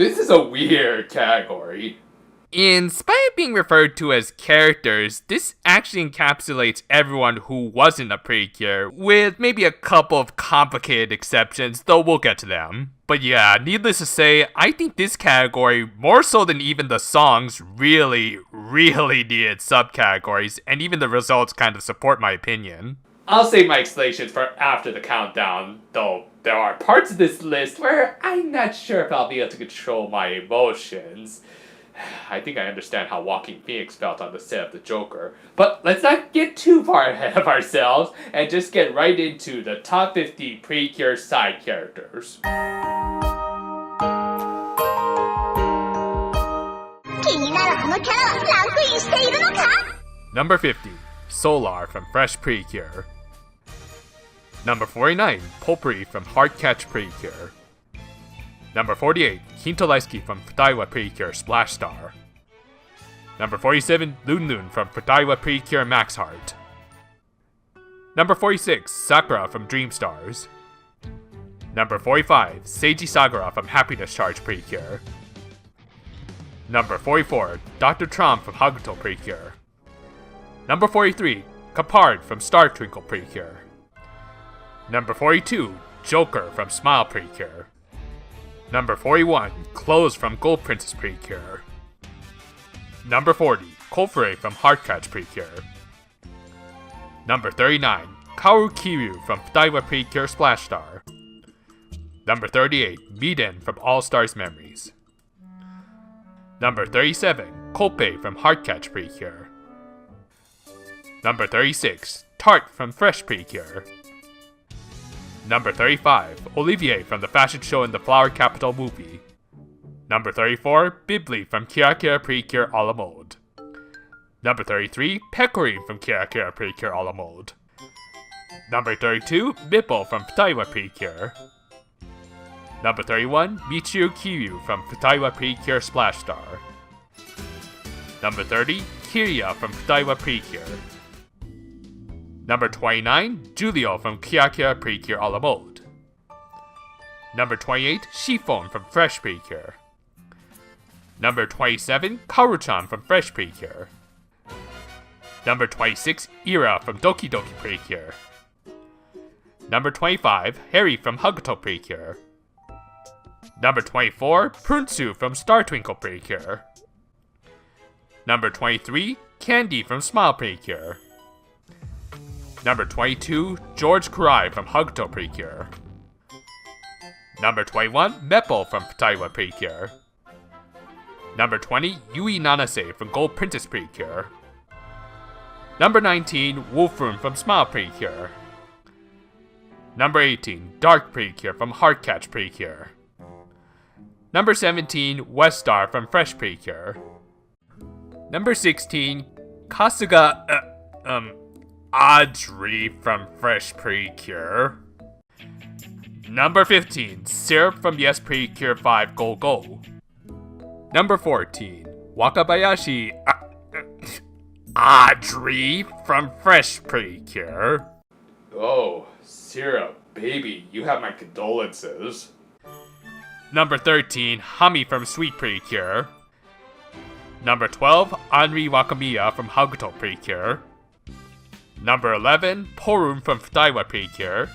This is a weird category. In spite of being referred to as characters, this actually encapsulates everyone who wasn't a Precure, with maybe a couple of complicated exceptions, though we'll get to them. But yeah, needless to say, I think this category, more so than even the songs, really needed subcategories, and even the results kind of support my opinion. I'll save my explanations for after the countdown, though there are parts of this list where I'm not sure if I'll be able to control my emotions. I think I understand how Walking Phoenix felt on the set of The Joker, but let's not get too far ahead of ourselves and just get right into the top 50 Precure side characters. Number 50, Solar from Fresh Precure. Number 49, Potpourri from Heartcatch Precure. Number 48, Kintoleski from Futaiwa Precure Splash Star. Number 47, Lun from Futaiwa Precure Max Heart. Number 46, Sakura from Dream Stars. Number 45, Seiji Sagara from Happiness Charge Precure. Number 44, Dr. Trom from Hakuto Precure. Number 43, Capard from Star Twinkle Precure. Number 42, Joker from Smile Precure. Number 41, Clothes from Gold Princess Precure. Number 40, Kofure from Heartcatch Precure. Number 39, Kaoru Kiryu from Futaiwa Precure Splash Star. Number 38, Miden from All Stars Memories. Number 37, Kolpe from Heartcatch Precure. Number 36, Tarte from Fresh Precure. Number 35, Olivier from the fashion show in the Flower Capital movie. Number 34, Bibli from Kira Kira Precure a la mode. Number 33, Pecorine from Kira Kira Precure a la mode. Number 32, Mippo from Futaiwa Precure. Number 31, Michiru Kiryu from Futaiwa Precure Splash Star. Number 30, Kiria from Futaiwa Precure. Number 29, Julio from Kira Kira Precure a la mode. Number 28, Chiffon from Fresh Precure. Number 27, Karuchan from Fresh Precure. Number 26, Ira from Doki Doki Precure. Number 25, Harry from Hakuto Precure. Number 24, Pruntsu from Star Twinkle Precure. Number 23, Candy from Smile Precure. Number 22, George Kurai from Hakuto Precure. Number 21, Meppo from Futaiwa Precure. Number 20, Yui Nanase from Gold Princess Precure. Number 19, Wolfroom from Smile Precure. Number 18, Dark Precure from Heartcatch Precure. Number 17, Westar from Fresh Precure. Number 16, Kasuga, Audrey from Fresh Precure. Number 15, Syrup from Yes Precure 5 Go Go. Number 14, Wakabayashi, Audrey from Fresh Precure. Oh, Syrup, baby, you have my condolences. Number 13, Hami from Sweet Precure. Number 12, Henri Wakamiya from Hakuto Precure. Number 11, Porum from Futaiwa Precure.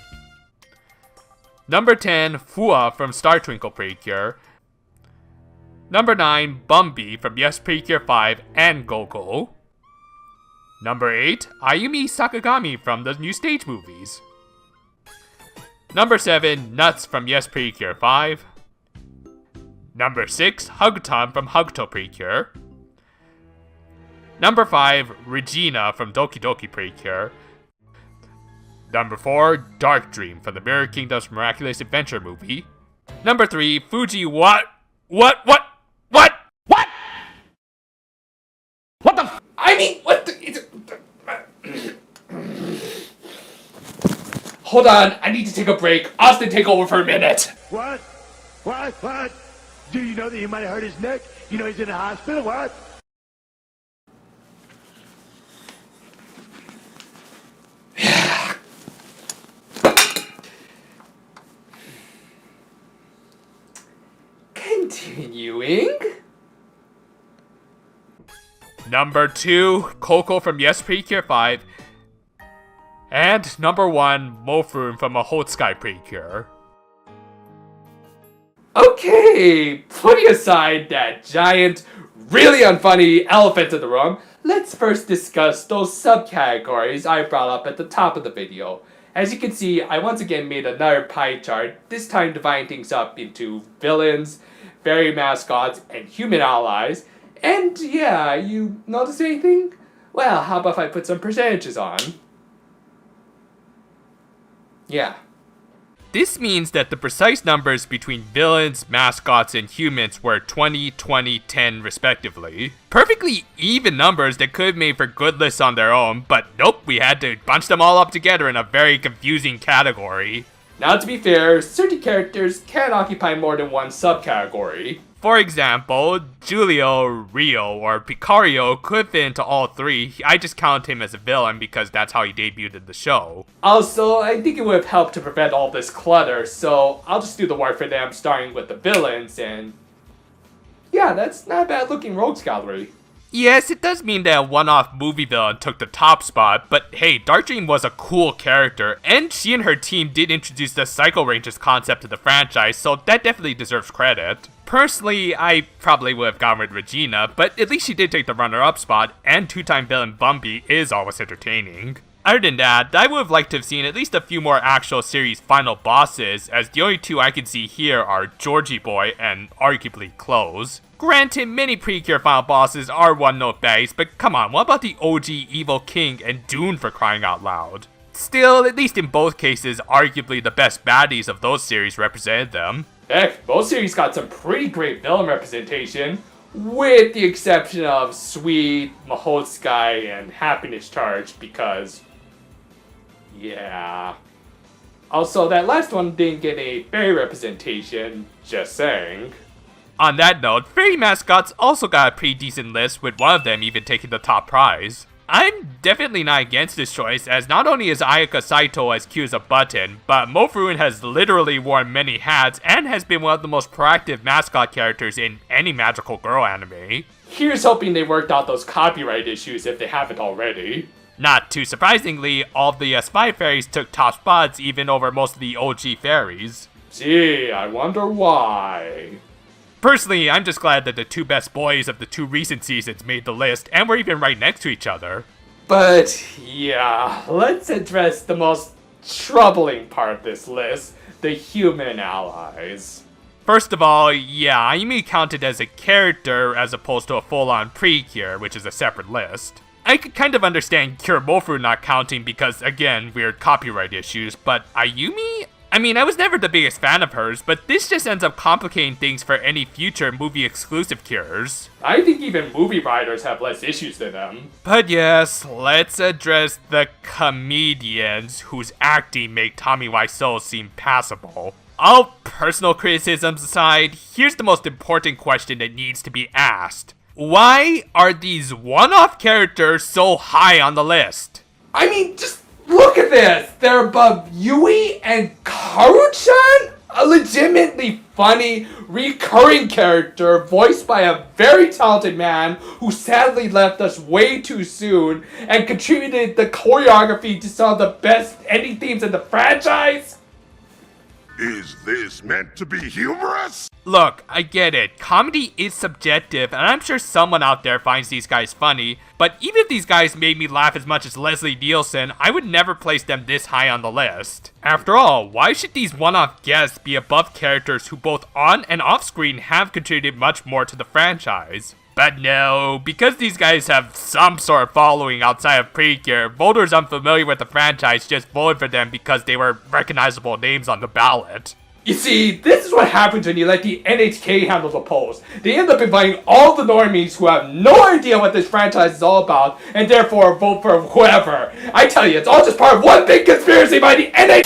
Number 10, Fua from Star Twinkle Precure. Number 9, Bumby from Yes Precure 5 and Go-Go. Number 8, Ayumi Sakagami from the new stage movies. Number 7, Nuts from Yes Precure 5. Number 6, Hagutan from Hakuto Precure. Number 5, Regina from Doki Doki Precure. Number 4, Dark Dream from the Mirror Kingdom's Miraculous Adventure movie. Number 3, Fuji What the I mean, what the... Hold on, I need to take a break. Austin, take over for a minute. What? Do you know that he might have hurt his neck? You know he's in the hospital? What? Continue. Number 2, Coco from Yes Precure 5. And number 1, Mofurun from Mahotsukai Precure. Okay, putting aside that giant, really unfunny elephant in the room, let's first discuss those subcategories I brought up at the top of the video. As you can see, I once again made another pie chart, this time dividing things up into villains, fairy mascots, and human allies. And yeah, you notice anything? Well, how about if I put some percentages on? Yeah. This means that the precise numbers between villains, mascots, and humans were 20, 20, 10 respectively. Perfectly even numbers that could have made for good lists on their own, but nope, we had to bunch them all up together in a very confusing category. Now to be fair, certain characters can occupy more than one subcategory. For example, Giulio, Rio, or Picario could fit into all three. I just count him as a villain because that's how he debuted in the show. Also, I think it would have helped to prevent all this clutter, so I'll just do the work for them, starting with the villains, and yeah, that's not a bad looking rogues gallery. Yes, it does mean that a one-off movie villain took the top spot, but hey, Darkdream was a cool character, and she and her team did introduce the Psycho Rangers concept to the franchise, so that definitely deserves credit. Personally, I probably would have gone with Regina, but at least she did take the runner-up spot, and two-time villain Bumby is always entertaining. Other than that, I would have liked to have seen at least a few more actual series final bosses, as the only two I can see here are Georgie Boy and arguably Close. Granted, many Precure final bosses are one-note bags, but come on, what about the OG Evil King and Dune for crying out loud? Still, at least in both cases, arguably the best baddies of those series represented them. Heck, both series got some pretty great villain representation, with the exception of Sweet, Mahotsukai, and Happiness Charge, because yeah. Also, that last one didn't get a fairy representation, just saying. On that note, fairy mascots also got a pretty decent list, with one of them even taking the top prize. I'm definitely not against this choice, as not only is Ayaka Saito as cute as a button, but Mofurun has literally worn many hats and has been one of the most proactive mascot characters in any magical girl anime. Here's hoping they worked out those copyright issues if they haven't already. Not too surprisingly, all of the Spy Fairies took top spots even over most of the OG fairies. Gee, I wonder why. Personally, I'm just glad that the two best boys of the two recent seasons made the list, and were even right next to each other. But yeah, let's address the most troubling part of this list, the human allies. First of all, yeah, Ayumi counted as a character as opposed to a full-on Precure, which is a separate list. I could kind of understand Cure Mofu not counting because, again, weird copyright issues, but Ayumi? I mean, I was never the biggest fan of hers, but this just ends up complicating things for any future movie-exclusive cures. I think even movie writers have less issues than them. But yes, let's address the comedians whose acting make Tommy Wiseau seem passable. All personal criticisms aside, here's the most important question that needs to be asked. Why are these one-off characters so high on the list? I mean, just look at this! They're above Yui and Karu-chan? A legitimately funny, recurring character voiced by a very talented man who sadly left us way too soon and contributed the choreography to some of the best ending themes in the franchise? Is this meant to be humorous? Look, I get it. Comedy is subjective, and I'm sure someone out there finds these guys funny, but even if these guys made me laugh as much as Leslie Nielsen, I would never place them this high on the list. After all, why should these one-off guests be above characters who both on and off-screen have contributed much more to the franchise? But no, because these guys have some sort of following outside of Precure, voters unfamiliar with the franchise just voted for them because they were recognizable names on the ballot. You see, this is what happens when you let the NHK handle the polls. They end up inviting all the normies who have no idea what this franchise is all about, and therefore vote for whoever. I tell you, it's all just part of one big conspiracy by the NHK.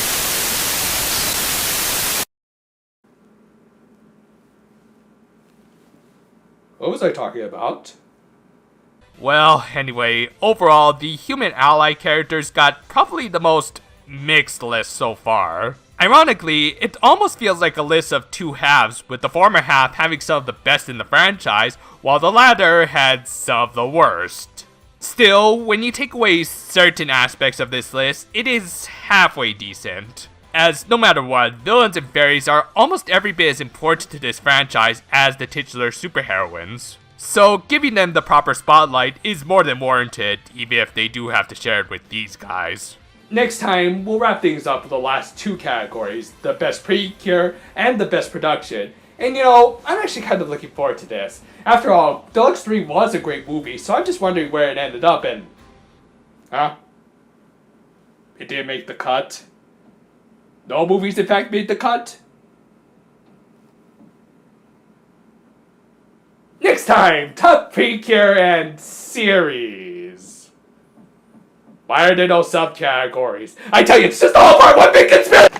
What was I talking about? Well, anyway, overall, the human ally characters got probably the most mixed list so far. Ironically, it almost feels like a list of two halves, with the former half having some of the best in the franchise, while the latter had some of the worst. Still, when you take away certain aspects of this list, it is halfway decent. As no matter what, villains and fairies are almost every bit as important to this franchise as the titular superheroines. So giving them the proper spotlight is more than warranted, even if they do have to share it with these guys. Next time, we'll wrap things up with the last two categories, the best Precure and the best production. And you know, I'm actually kind of looking forward to this. After all, Deluxe 3 was a great movie, so I'm just wondering where it ended up and... Huh? It didn't make the cut? No movies in fact made the cut? Next time, top Precure and series. Why are there no subcategories? I tell you, it's just all part one big conspiracy!